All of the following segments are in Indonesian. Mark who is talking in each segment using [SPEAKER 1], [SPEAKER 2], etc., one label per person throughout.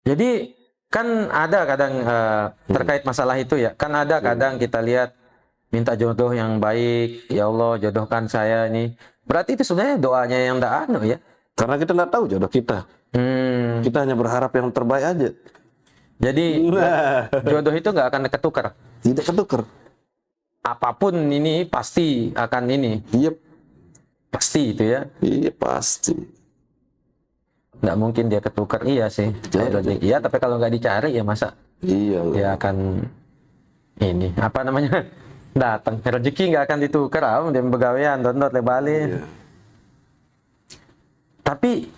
[SPEAKER 1] Jadi kan ada kadang terkait masalah itu ya, kan ada kadang kita lihat minta jodoh yang baik, ya Allah jodohkan saya ini. Berarti itu sebenarnya doanya yang tidak anu ya.
[SPEAKER 2] Karena kita nggak tahu jodoh kita.
[SPEAKER 1] Hmm,
[SPEAKER 2] Kita hanya berharap yang terbaik aja.
[SPEAKER 1] jadi
[SPEAKER 2] Nah,
[SPEAKER 1] jodoh itu nggak akan ketukar.
[SPEAKER 2] tidak ketukar.
[SPEAKER 1] Apapun ini pasti akan ini,
[SPEAKER 2] Iya,
[SPEAKER 1] pasti itu ya.
[SPEAKER 2] iya pasti.
[SPEAKER 1] Nggak mungkin dia ketukar, iya sih.
[SPEAKER 2] Jadi.
[SPEAKER 1] Iya, tapi kalau nggak dicari ya masa
[SPEAKER 2] Iya lah.
[SPEAKER 1] dia akan ini apa namanya datang rezeki nggak akan ditukar, dia begawean dondot lebalin.
[SPEAKER 2] Iya.
[SPEAKER 1] Tapi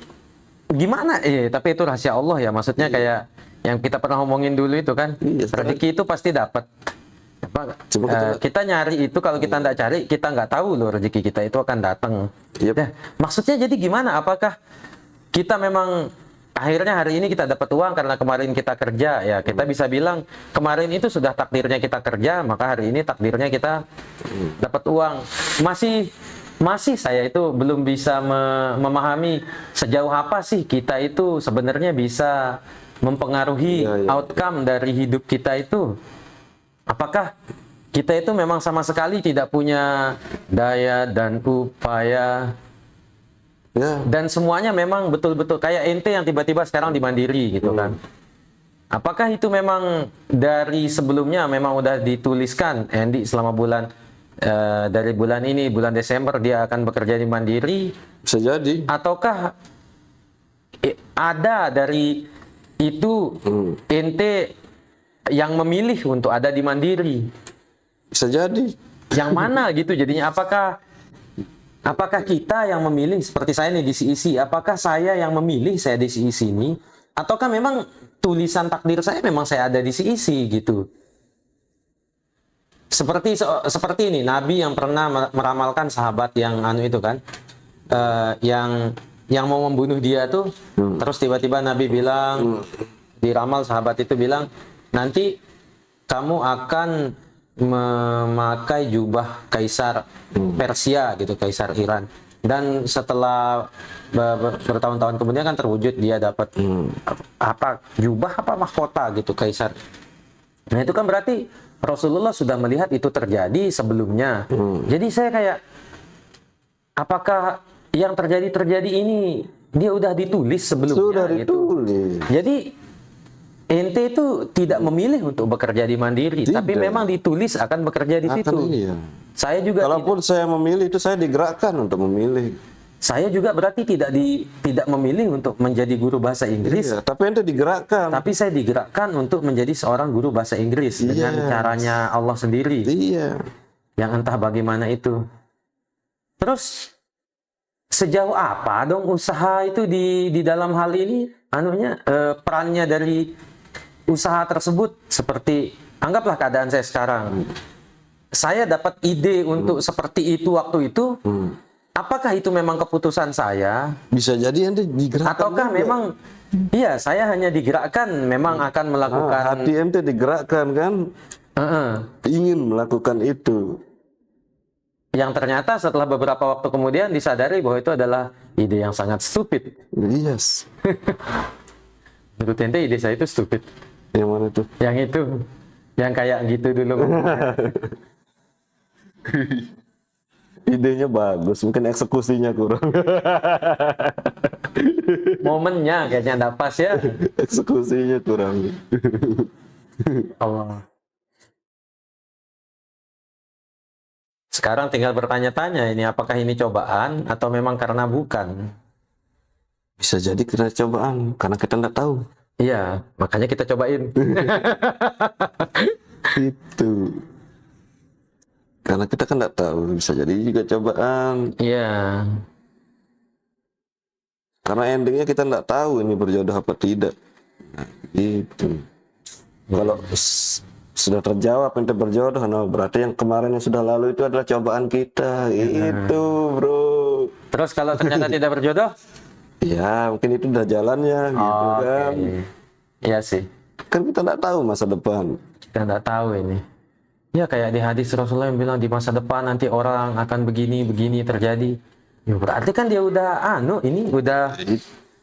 [SPEAKER 1] gimana? Tapi itu rahasia Allah ya. Maksudnya kayak yang kita pernah ngomongin dulu itu kan,
[SPEAKER 2] Iya,
[SPEAKER 1] rezeki itu pasti dapat. Apa,
[SPEAKER 2] Coba
[SPEAKER 1] kita nyari itu, kalau kita nggak cari, kita nggak tahu loh rezeki kita itu akan datang.
[SPEAKER 2] Yep.
[SPEAKER 1] Nah, maksudnya jadi gimana? Apakah kita memang akhirnya hari ini kita dapat uang karena kemarin kita kerja ya, kita bisa bilang kemarin itu sudah takdirnya kita kerja, maka hari ini takdirnya kita dapat uang. Masih saya itu belum bisa memahami sejauh apa sih kita itu sebenarnya bisa mempengaruhi outcome dari hidup kita itu. Apakah kita itu memang sama sekali tidak punya daya dan upaya,
[SPEAKER 2] Ya,
[SPEAKER 1] dan semuanya memang betul-betul kayak ente yang tiba-tiba sekarang di Mandiri gitu kan. Apakah itu memang dari sebelumnya memang udah dituliskan Andy selama bulan dari bulan ini, bulan Desember dia akan bekerja di Mandiri,
[SPEAKER 2] bisa jadi.
[SPEAKER 1] ataukah ada dari itu ente yang memilih untuk ada di Mandiri?
[SPEAKER 2] Bisa jadi.
[SPEAKER 1] Yang mana gitu jadinya? Apakah kita yang memilih seperti saya nih di CEC? Apakah saya yang memilih saya di CEC ini? Ataukah memang tulisan takdir saya memang saya ada di CEC gitu? Seperti ini, Nabi yang pernah meramalkan sahabat yang anu itu kan, yang mau membunuh dia tuh, terus tiba-tiba Nabi bilang, diramal sahabat itu bilang, nanti kamu akan memakai jubah kaisar Persia gitu, kaisar Iran. Dan setelah bertahun-tahun kemudian kan terwujud dia dapat apa jubah apa mahkota gitu kaisar. Nah itu kan berarti Rasulullah sudah melihat itu terjadi sebelumnya. Jadi saya kayak, apakah yang terjadi ini dia udah ditulis sebelumnya?
[SPEAKER 2] Sudah
[SPEAKER 1] gitu.
[SPEAKER 2] ditulis.
[SPEAKER 1] Jadi ente itu tidak memilih untuk bekerja di Mandiri,
[SPEAKER 2] Tidak.
[SPEAKER 1] tapi memang ditulis akan bekerja di situ.
[SPEAKER 2] Iya.
[SPEAKER 1] Saya juga
[SPEAKER 2] Kalaupun saya memilih itu saya digerakkan untuk memilih.
[SPEAKER 1] saya juga berarti tidak memilih untuk menjadi guru bahasa Inggris.
[SPEAKER 2] Iya, tapi ente digerakkan.
[SPEAKER 1] Tapi saya digerakkan untuk menjadi seorang guru bahasa Inggris dengan caranya Allah sendiri.
[SPEAKER 2] Iya.
[SPEAKER 1] Yang entah bagaimana itu. Terus sejauh apa dong usaha itu di dalam hal ini anunya perannya dari usaha tersebut? Seperti anggaplah keadaan saya sekarang. Saya dapat ide untuk seperti itu waktu itu. Apakah itu memang keputusan saya?
[SPEAKER 2] Bisa jadi ente digerakkan.
[SPEAKER 1] Ataukah
[SPEAKER 2] juga.
[SPEAKER 1] memang iya saya hanya digerakkan memang akan melakukan
[SPEAKER 2] hati ente digerakkan kan ingin melakukan itu.
[SPEAKER 1] yang ternyata setelah beberapa waktu kemudian disadari bahwa itu adalah ide yang sangat stupid.
[SPEAKER 2] Yes.
[SPEAKER 1] Menurut ente ide saya itu stupid.
[SPEAKER 2] Yang mana tuh?
[SPEAKER 1] Yang itu, yang kayak gitu dulu.
[SPEAKER 2] Idenya bagus, mungkin eksekusinya kurang.
[SPEAKER 1] Momennya kayaknya nggak pas ya.
[SPEAKER 2] Eksekusinya kurang.
[SPEAKER 1] Allah. Sekarang tinggal bertanya-tanya ini apakah ini cobaan atau memang karena bukan?
[SPEAKER 2] Bisa jadi kita cobaan karena kita nggak tahu.
[SPEAKER 1] Iya, makanya kita cobain.
[SPEAKER 2] Itu. Karena kita kan nggak tahu, bisa jadi juga cobaan.
[SPEAKER 1] Iya.
[SPEAKER 2] Karena endingnya kita nggak tahu ini berjodoh apa tidak. Nah, itu. Kalau sudah terjawab ente berjodoh, nah berarti yang kemarin yang sudah lalu itu adalah cobaan kita. Itu, bro.
[SPEAKER 1] Terus kalau ternyata tidak berjodoh?
[SPEAKER 2] Ya, mungkin itu udah jalannya, gitu kan.
[SPEAKER 1] Iya sih.
[SPEAKER 2] Kan kita nggak tahu masa depan.
[SPEAKER 1] Kita nggak tahu ini. Ya kayak di hadis Rasulullah yang bilang di masa depan nanti orang akan begini terjadi. Ya berarti kan dia udah ini udah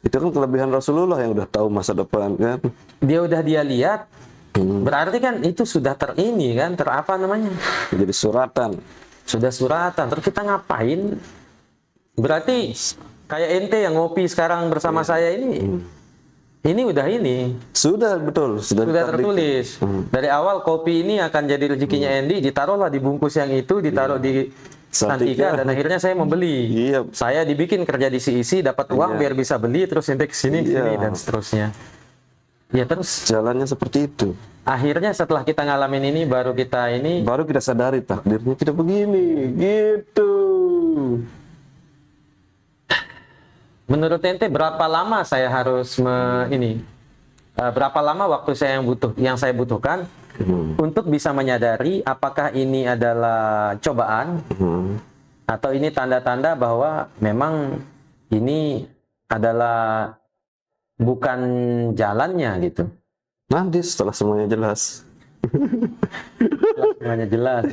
[SPEAKER 2] Itu kan kelebihan Rasulullah yang udah tahu masa depan kan.
[SPEAKER 1] dia lihat, berarti kan itu sudah terini kan, terapa namanya?
[SPEAKER 2] Jadi suratan.
[SPEAKER 1] Sudah suratan. Terus kita ngapain? Berarti kayak ente yang ngopi sekarang bersama saya ini udah ini.
[SPEAKER 2] Sudah betul, sudah
[SPEAKER 1] Tertulis. Dari awal kopi ini akan jadi rezekinya Andy, ditaruhlah di bungkus yang itu, ditaruh di Santika, dan akhirnya saya membeli.
[SPEAKER 2] Iya.
[SPEAKER 1] Saya dibikin kerja di CIC, dapat uang biar bisa beli, terus ente kesini, dan seterusnya. Ya terus
[SPEAKER 2] Jalannya seperti itu.
[SPEAKER 1] akhirnya setelah kita ngalamin ini, baru kita
[SPEAKER 2] sadari takdirnya tidak begini, gitu.
[SPEAKER 1] menurut ente berapa lama saya harus berapa lama waktu yang saya butuhkan untuk bisa menyadari apakah ini adalah cobaan atau ini tanda-tanda bahwa memang ini adalah bukan jalannya gitu.
[SPEAKER 2] Nanti setelah semuanya jelas.
[SPEAKER 1] Semuanya jelas.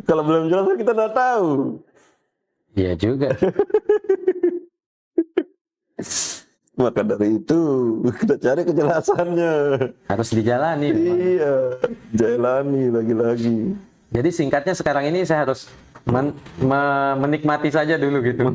[SPEAKER 2] Kalau belum jelas kan kita nggak tahu.
[SPEAKER 1] Iya juga.
[SPEAKER 2] Maka dari itu kita cari kejelasannya.
[SPEAKER 1] Harus dijalani.
[SPEAKER 2] Iya, jalani lagi-lagi.
[SPEAKER 1] Jadi singkatnya sekarang ini saya harus menikmati saja dulu gitu.